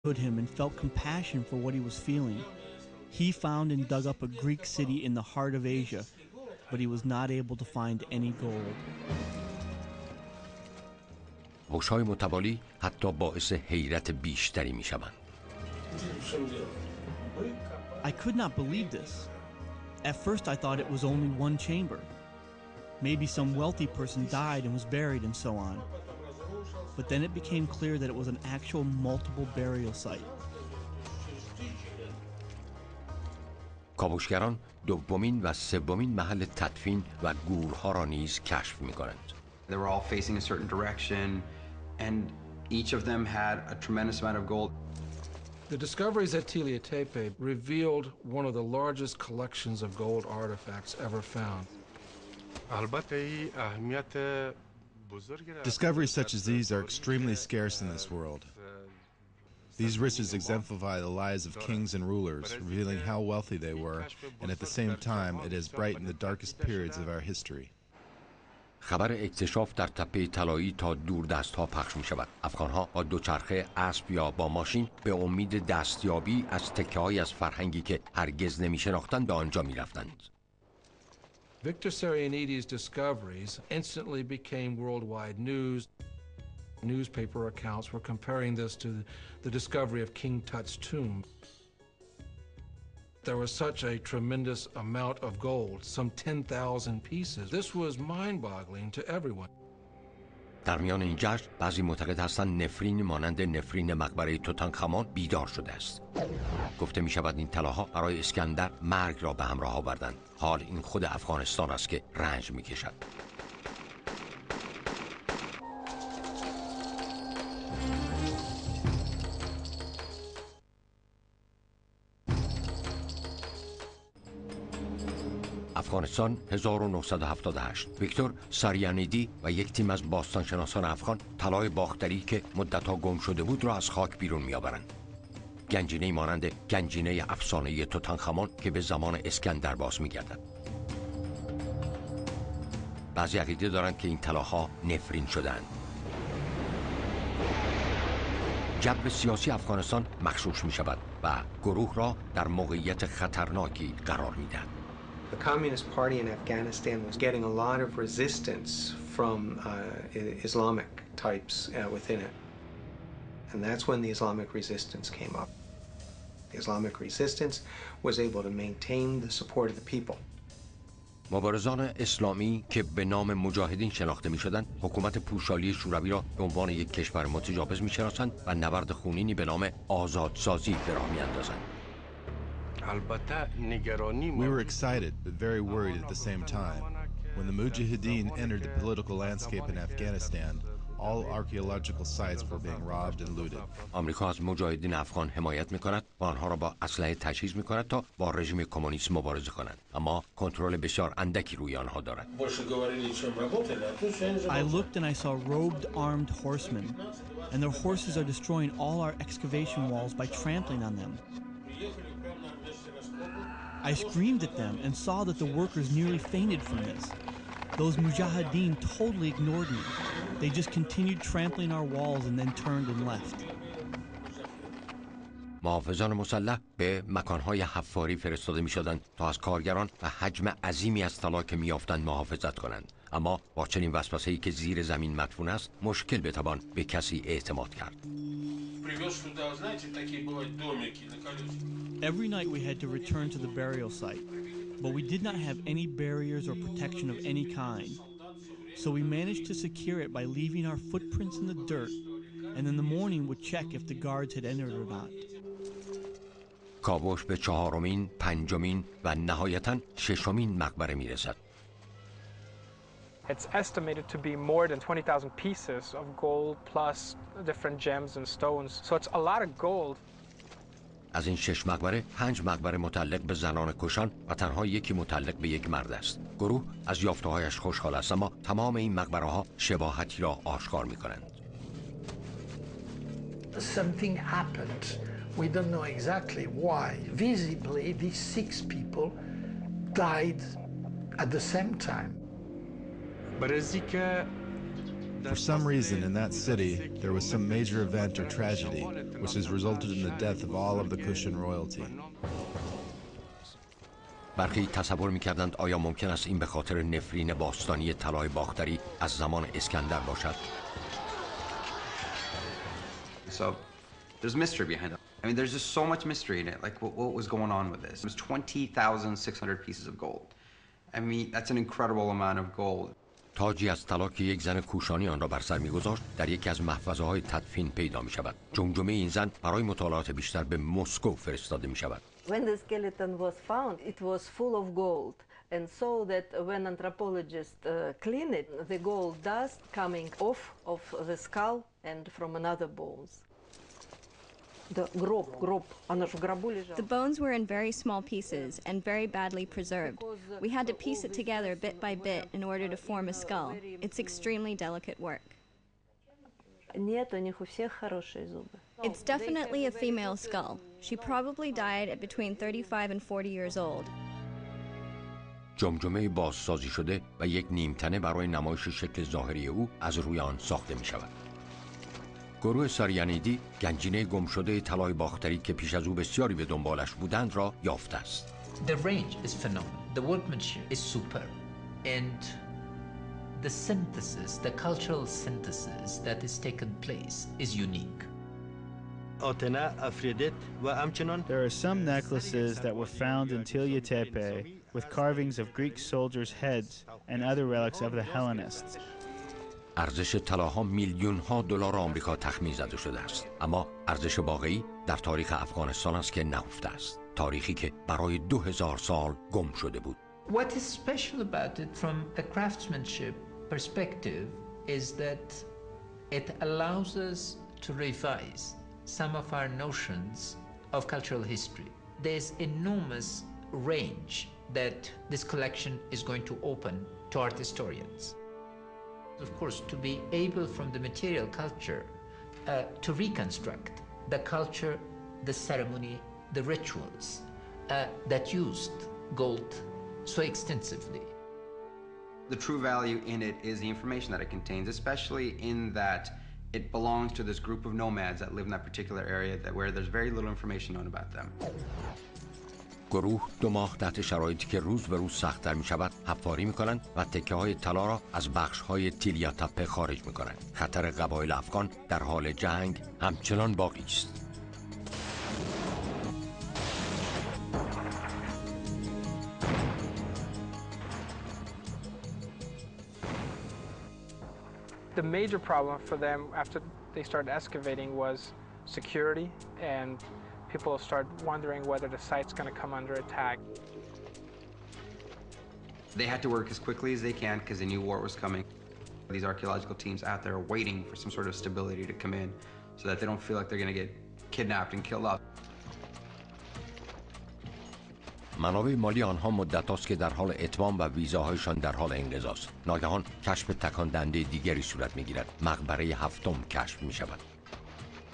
him and felt compassion for what he was feeling. He found and dug up a Greek city in the heart of Asia, but he was not able to find any gold. هوش‌های متوالی حتی باعث حیرت بیشتری می‌شوند. I could not believe this. At first I thought it was only one chamber. Maybe some wealthy person died and was buried and so on. But then it became clear that it was an actual multiple burial site. کاوشگران دومین و سومین محل تدفین و گورها را نیز کشف می‌کنند. They were all facing a certain direction and each of them had a tremendous amount of gold. The discoveries at Tilla Tepe revealed one of the largest collections of gold artifacts ever found. Discoveries such as these are extremely scarce in this world. These riches exemplify the lives of kings and rulers, revealing how wealthy they were, and at the same time, it has brightened the darkest periods of our history. خبر اکتشاف در تپه طلایی تا دور دستها پخش می شود. افغانها با دوچرخه، اسب یا با ماشین به امید دستیابی از تکه‌های از فرهنگی که هرگز نمی شناختند به آنجا می رفتند. Victor Sarianides' discoveries instantly became worldwide news. Newspaper accounts were comparing this to the discovery of King Tut's tomb. There was such a tremendous amount of gold, some 10,000 pieces. This was mind-boggling to everyone. در میان این جشن بعضی معتقد هستند نفرین مانند نفرین مقبره توتنخامون بیدار شده است. گفته می شود این طلاها برای اسکندر مرگ را به همراه آوردند. حال این خود افغانستان است که رنج می کشد. افغانستان 1978 ویکتور ساریانیدی و یک تیم از باستانشناسان افغان طلای باختری که مدت‌ها گم شده بود را از خاک بیرون می‌آورند. گنجینه‌ای مانند گنجینه افسانه‌ای توتنخامون که به زمان اسکندر باز می‌گردد. بعضی عقیده دارند که این طلاها نفرین شده‌اند. جو سیاسی افغانستان مغشوش می‌شود و گروه را در موقعیت خطرناکی قرار می‌دهد. The Communist Party in Afghanistan was getting a lot of resistance from Islamic types within it. And that's when the Islamic resistance came up. The Islamic resistance was able to maintain the support of the people. مبارزان اسلامی که به نام مجاهدین شناخته می‌شدند، حکومت پوشالی شوروی را به عنوان یک کشور متجاوز می‌شناسند و نبرد خونینی به نام آزادسازی به راه می‌اندازند. We were excited but very worried at the same time. When the Mujahideen entered the political landscape in Afghanistan, all archaeological sites were being robbed and looted. آمریکا از مجاهدین افغان حمایت می‌کند و آنها را با اسلحه تجهیز می‌کند تا با رژیم کمونیست مبارزه کنند، اما کنترل بسیار اندکی روی آنها دارد. I looked and I saw robed armed horsemen, and their horses are destroying all our excavation walls by trampling on them. I screamed at them and saw that the workers nearly fainted from this. Those mujahideen totally ignored me. They just continued trampling our walls and then turned and left. محافظان مسلح به مکانهای حفاری فرستاده می‌شدند تا از کارگران و حجم عظیمی از طلا که می‌یافتند محافظت کنند، اما با چنین وسوسه‌ای که زیر زمین مدفون است مشکل بتوان به کسی اعتماد کرد. Every night we had to return to the burial site, but we did not have any barriers or protection of any kind. So we managed to secure it by leaving our footprints in the dirt, and in the morning would check if the guards had entered or not. کاوش به چهارمین، پنجمین و نهایتاً ششمین مقبره میرسد. It's estimated to be more than 20,000 pieces of gold plus different gems and stones. So it's a lot of gold. از این 6 مقبره 5 مقبره متعلق به زنان کشان و تنها یکی متعلق به یک مرد است. گروه از یافته‌هایش خوشحال است، اما تمام این مقبره‌ها شباهتی را آشکار می‌کنند. Something happened. We don't know exactly why. Visibly, these 6 people died at the same time. برزی که For some reason, in that city, there was some major event or tragedy, which has resulted in the death of all of the Kushan royalty. برخی تصور می‌کردند آیا ممکن است این به خاطر نفرین باستانی طلای باختری از زمان اسکندر باشد. So there's mystery behind it. I mean, there's just so much mystery in it. Like, what was going on with this? It was 20,600 pieces of gold. I mean, that's an incredible amount of gold. تاجی از طلا که یک زن کوشانی آن را بر سر می‌گذاشت در یکی از محفظه‌های تدفین پیدا می‌شود. جمجمه این زن برای مطالعات بیشتر به مسکو فرستاده می‌شود. When the skeleton was found, it was full of gold, and so that when anthropologists clean it, the gold dust coming off of the skull and from another bones. The bones were in very small pieces and very badly preserved. We had to piece it together bit by bit in order to form a skull. It's extremely delicate work. It's definitely a female skull. She probably died at between 35 and 40 years old. جمجمه بازسازی شده و یک نیمتنه برای نمایش شکل ظاهری او از روی آن ساخته می شود. گروه ساریانیدی گنجینه گم شده طلای باختری که پیش از او بسیاری به دنبالش بودند را یافته است. The range is phenomenal. The workmanship is superb. And the synthesis, the cultural synthesis that is taken place is unique. There are some necklaces that were found in Tilla Tepe with carvings of Greek soldiers' heads and other relics of the Hellenists. ارزش طلاها میلیون‌ها دلار آمریکا تخمین زده شده است، اما ارزش واقعی در تاریخ افغانستان است که نهفته است، تاریخی که برای 2000 سال گم شده بود. What is special about it from a craftsmanship perspective is that it allows us to revise some of our notions of cultural history. There's enormous range that this collection is going to open to art historians. Of course, to be able from the material culture to reconstruct the culture, the ceremony, the rituals that used gold so extensively. The true value in it is the information that it contains, especially in that it belongs to this group of nomads that live in that particular area where there's very little information known about them. گروه 2 ماه تحت شرایطی که روز به روز سخت‌تر می‌شود حفاری می‌کنند و تکه‌های طلا را از بخش‌های تیلیا تپه خارج می‌کنند. خطر قبایل افغان در حال جنگ همچنان باقی است. The major problem for them after they started excavating was security, and people start wondering whether the site's going to come under attack. They had to work as quickly as they can because they knew war was coming. These archaeological teams out there are waiting for some sort of stability to come in so that they don't feel like they're going to get kidnapped and killed off. منابع مالی آنها مدت است که در حال اتمام و ویزاهایشان در حال انقضاست. ناگهان کشف تکان دهنده دیگری صورت می‌گیرد. مقبره 7م کشف می‌شود.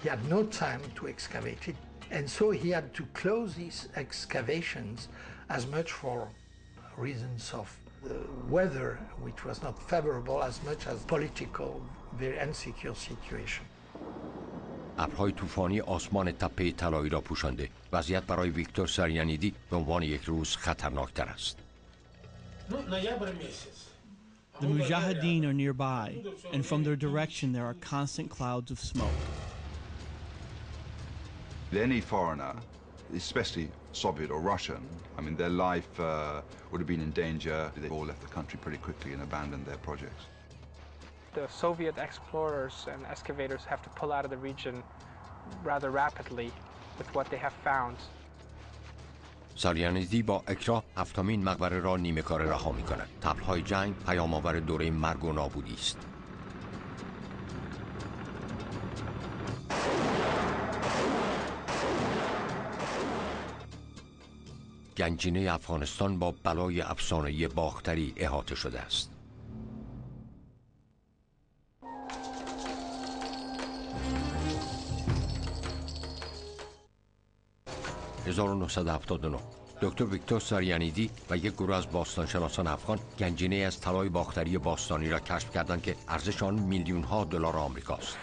He had no time to excavate it, and so he had to close these excavations as much for reasons of weather, which was not favorable, as much as political, very insecure situation. ابرهای طوفانی آسمان تپه طلایی را پوشانده. وضعیت برای ویکتور ساریانیدی به عنوان یک روز خطرناکتر است. The Mujahideen are nearby, and from their direction there are constant clouds of smoke. Any foreigner, especially Soviet or Russian, I mean, their life would have been in danger. They all left the country pretty quickly and abandoned their projects. The Soviet explorers and excavators have to pull out of the region rather rapidly with what they have found. ساریانیدی با اکراه 7مین مقبره را نیمه کاره رها می‌کند. طبل‌های جنگ پیام‌آور دوره مرگ و نابودی است. گنجینه افغانستان با بلای افسانه‌ای باختری احاطه شده است. (1979) دکتر ویکتور ساریانیدی و یک گروه از باستانشناسان افغان گنجینه از طلای باختری باستانی را کشف کردند که ارزش آن میلیون‌ها دلار آمریکاست.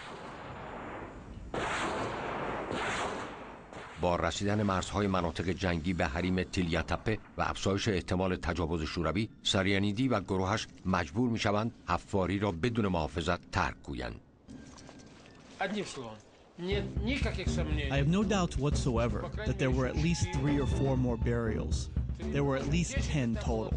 با رسیدن مرزهای مناطق جنگی به حریم تیلیا تپه و افزایش احتمال تجاوز شوروی، ساریانیدی و گروهش مجبور می‌شوند حفاری را بدون محافظت ترک گویند. I have no doubts whatsoever that there were at least 3 or 4 more burials. There were at least 10 total.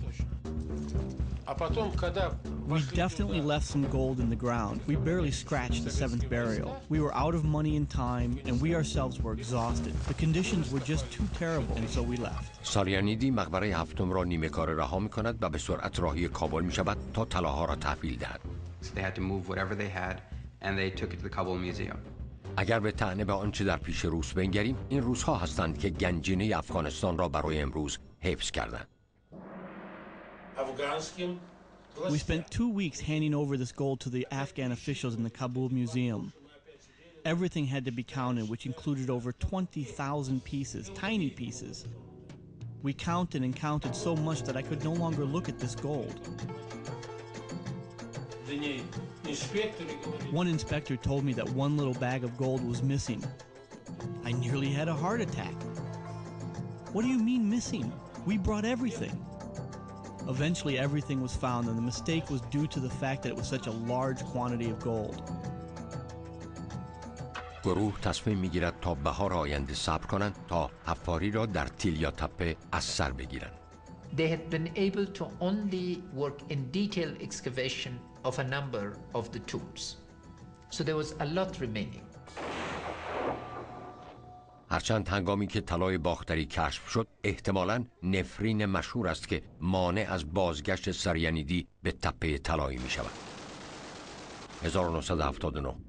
We definitely left some gold in the ground. We barely scratched the 7th burial. We were out of money and time, and we ourselves were exhausted. The conditions were just too terrible, and so we left. ساریانیدی مقبره هفتم را نیمه کاره رها می‌کند و به سرعت راهی کابل می‌شود تا طلاها را تحویل دهد. They had to move whatever they had, and they took it to the Kabul Museum. اگر به طعنه به آنچه در پیش روس بنگریم، این روس‌ها هستند که گنجینه افغانستان را برای امروز حفظ کردند. We spent 2 weeks handing over this gold to the Afghan officials in the Kabul Museum. Everything had to be counted, which included over 20,000 pieces, tiny pieces. We counted and counted so much that I could no longer look at this gold. One inspector told me that one little bag of gold was missing. I nearly had a heart attack. What do you mean missing? We brought everything. Eventually everything was found, and the mistake was due to the fact that it was such a large quantity of gold. گروه تصمیم میگیرد تا بهار آینده صبر کنند تا حفاری را در تیلیا تپه از سر بگیرند. They had been able to only work in detailed excavation of a number of the tombs. So there was a lot remaining. هرچند هنگامی که طلای باختری کشف شد، احتمالاً نفرین مشهور است که مانع از بازگشت ساریانیدی به تپه طلایی می شود. 1979